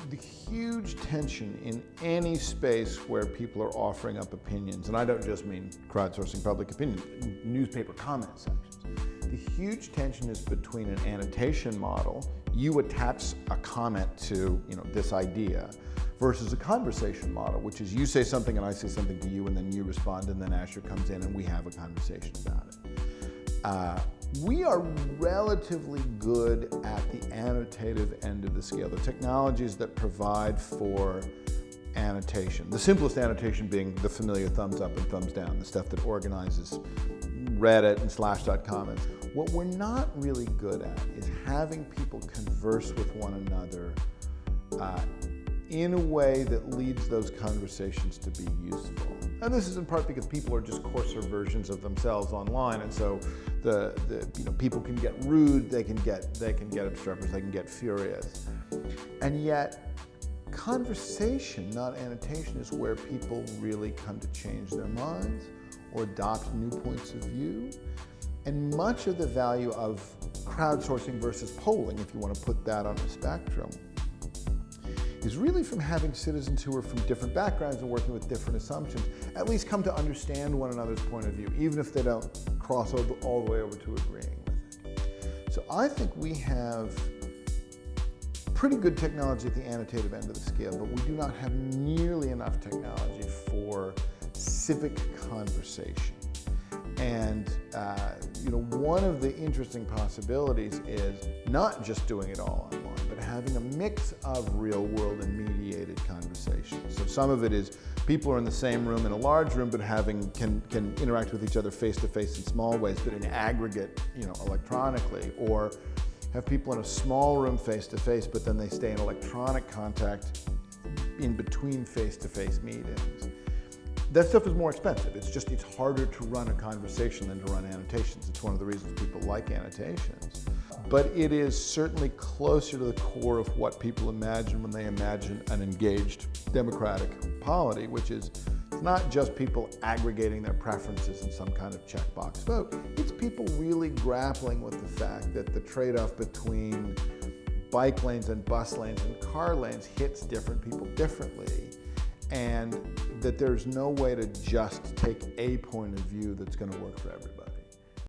The huge tension in any space where people are offering up opinions, and I don't just mean crowdsourcing public opinion, newspaper comment sections. The huge tension is between an annotation model, you attach a comment to this idea, versus a conversation model, which is you say something and I say something to you and then you respond and then Asher comes in and we have a conversation about it. We are relatively good at the annotative end of the scale, the technologies that provide for annotation. The simplest annotation being the familiar thumbs up and thumbs down, the stuff that organizes Reddit and Slashdot comments. What we're not really good at is having people converse with one another in a way that leads those conversations to be useful. And this is in part because people are just coarser versions of themselves online, and so people can get rude, they can get obstreperous, they can get furious. And yet, conversation, not annotation, is where people really come to change their minds or adopt new points of view. And much of the value of crowdsourcing versus polling, if you want to put that on a spectrum, is really from having citizens who are from different backgrounds and working with different assumptions at least come to understand one another's point of view, even if they don't cross over, all the way over to agreeing with it. So I think we have pretty good technology at the annotative end of the scale, but we do not have nearly enough technology for civic conversation. And one of the interesting possibilities is not just doing it all online, but having a mix of real world and mediated conversations. So some of it is people are in the same room in a large room, but can interact with each other face to face in small ways, but in aggregate, electronically, or have people in a small room face to face, but then they stay in electronic contact in between face to face meetings. That stuff is more expensive. It's harder to run a conversation than to run annotations. It's one of the reasons people like annotations. But it is certainly closer to the core of what people imagine when they imagine an engaged democratic polity, which is not just people aggregating their preferences in some kind of checkbox vote. It's people really grappling with the fact that the trade-off between bike lanes and bus lanes and car lanes hits different people differently, and that there's no way to just take a point of view that's going to work for everybody.